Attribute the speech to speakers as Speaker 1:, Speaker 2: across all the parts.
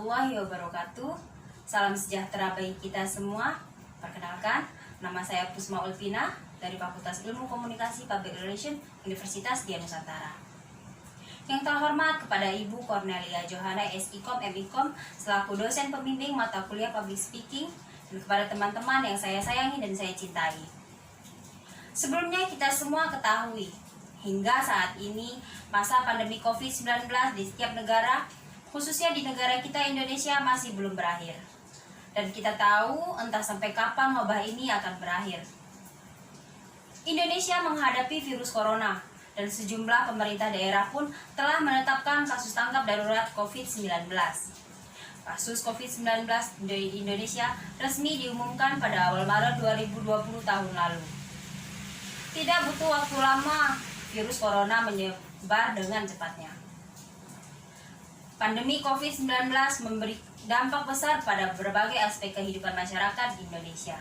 Speaker 1: warahmatullahi wabarakatuh. Salam sejahtera bagi kita semua. Perkenalkan, nama saya Pusma Ulvina dari Fakultas Ilmu Komunikasi Public Relations Universitas Dian Nusantara. Yang terhormat kepada Ibu Cornelia Johana SIKOM MIKOM selaku dosen pembimbing mata kuliah Public Speaking, dan kepada teman-teman yang saya sayangi dan saya cintai. Sebelumnya kita semua ketahui, hingga saat ini masa pandemi COVID-19 di setiap negara, khususnya di negara kita Indonesia, masih belum berakhir. Dan kita tahu entah sampai kapan wabah ini akan berakhir. Indonesia menghadapi virus corona, dan sejumlah pemerintah daerah pun telah menetapkan kasus tanggap darurat COVID-19. Kasus COVID-19 di Indonesia resmi diumumkan pada awal Maret 2020 tahun lalu. Tidak butuh waktu lama, virus corona menyebar dengan cepatnya. Pandemi COVID-19 memberi dampak besar pada berbagai aspek kehidupan masyarakat di Indonesia.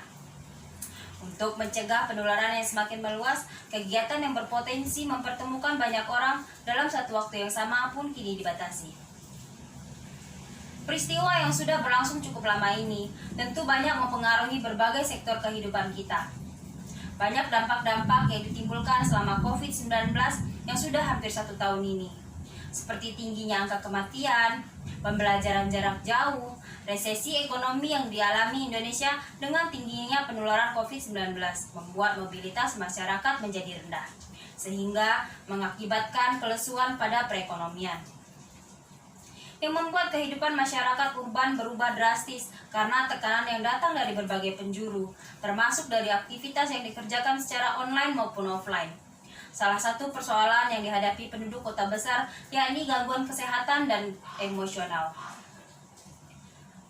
Speaker 1: Untuk mencegah penularan yang semakin meluas, kegiatan yang berpotensi mempertemukan banyak orang dalam satu waktu yang sama pun kini dibatasi. Peristiwa yang sudah berlangsung cukup lama ini tentu banyak mempengaruhi berbagai sektor kehidupan kita. Banyak dampak-dampak yang ditimbulkan selama COVID-19 yang sudah hampir 1 tahun ini, seperti tingginya angka kematian, pembelajaran jarak jauh, resesi ekonomi yang dialami Indonesia dengan tingginya penularan COVID-19 membuat mobilitas masyarakat menjadi rendah, sehingga mengakibatkan kelesuan pada perekonomian. Yang membuat kehidupan masyarakat urban berubah drastis karena tekanan yang datang dari berbagai penjuru, termasuk dari aktivitas yang dikerjakan secara online maupun offline. Salah satu persoalan yang dihadapi penduduk kota besar yakni gangguan kesehatan dan emosional.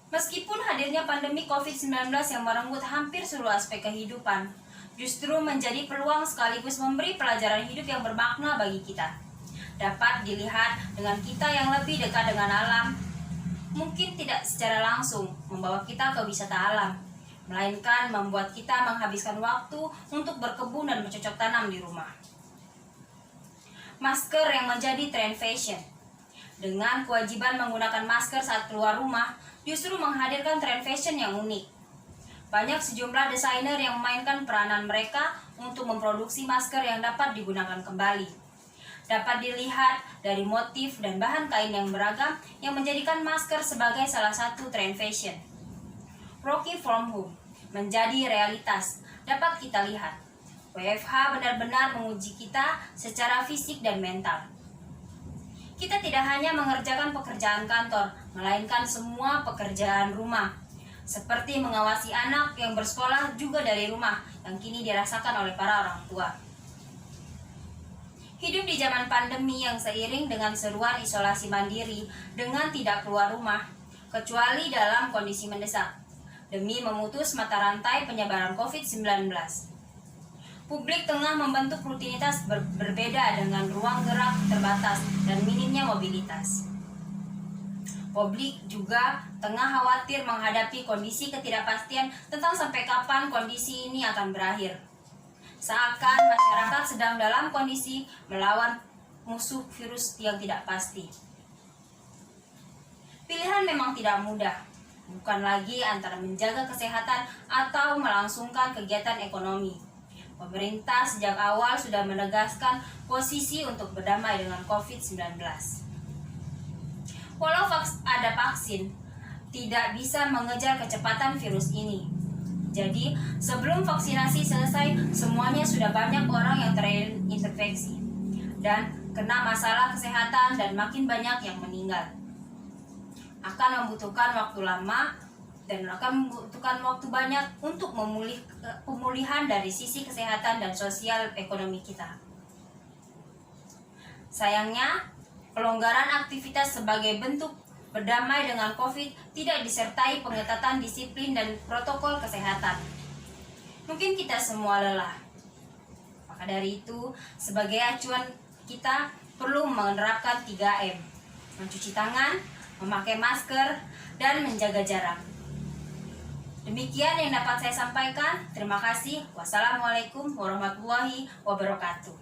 Speaker 1: Meskipun hadirnya pandemi COVID-19 yang merenggut hampir seluruh aspek kehidupan, justru menjadi peluang sekaligus memberi pelajaran hidup yang bermakna bagi kita. Dapat dilihat dengan kita yang lebih dekat dengan alam, mungkin tidak secara langsung membawa kita ke wisata alam, melainkan membuat kita menghabiskan waktu untuk berkebun dan bercocok tanam di rumah. Masker yang menjadi tren fashion. Dengan kewajiban menggunakan masker saat keluar rumah, justru menghadirkan tren fashion yang unik. Banyak sejumlah desainer yang memainkan peranan mereka untuk memproduksi masker yang dapat digunakan kembali. Dapat dilihat dari motif dan bahan kain yang beragam yang menjadikan masker sebagai salah satu tren fashion. Working from home menjadi realitas, dapat kita lihat. WFH benar-benar menguji kita secara fisik dan mental. Kita tidak hanya mengerjakan pekerjaan kantor, melainkan semua pekerjaan rumah. Seperti mengawasi anak yang bersekolah juga dari rumah, yang kini dirasakan oleh para orang tua. Hidup di zaman pandemi yang seiring dengan seruan isolasi mandiri dengan tidak keluar rumah, kecuali dalam kondisi mendesak, demi memutus mata rantai penyebaran COVID-19. Publik tengah membentuk rutinitas berbeda dengan ruang gerak terbatas dan minimnya mobilitas. Publik juga tengah khawatir menghadapi kondisi ketidakpastian tentang sampai kapan kondisi ini akan berakhir. Seakan masyarakat sedang dalam kondisi melawan musuh virus yang tidak pasti. Pilihan memang tidak mudah, bukan lagi antara menjaga kesehatan atau melangsungkan kegiatan ekonomi. Pemerintah sejak awal sudah menegaskan posisi untuk berdamai dengan COVID-19. Walau ada vaksin, tidak bisa mengejar kecepatan virus ini. Jadi, sebelum vaksinasi selesai, semuanya sudah banyak orang yang terinfeksi dan kena masalah kesehatan dan makin banyak yang meninggal. Akan membutuhkan waktu lama dan akan membutuhkan waktu banyak untuk pemulihan dari sisi kesehatan dan sosial ekonomi kita. Sayangnya, pelonggaran aktivitas sebagai bentuk berdamai dengan COVID tidak disertai pengetatan disiplin dan protokol kesehatan. Mungkin kita semua lelah. Maka dari itu, sebagai acuan kita perlu menerapkan 3M. Mencuci tangan, memakai masker, dan menjaga jarak. Demikian yang dapat saya sampaikan. Terima kasih. Wassalamualaikum warahmatullahi wabarakatuh.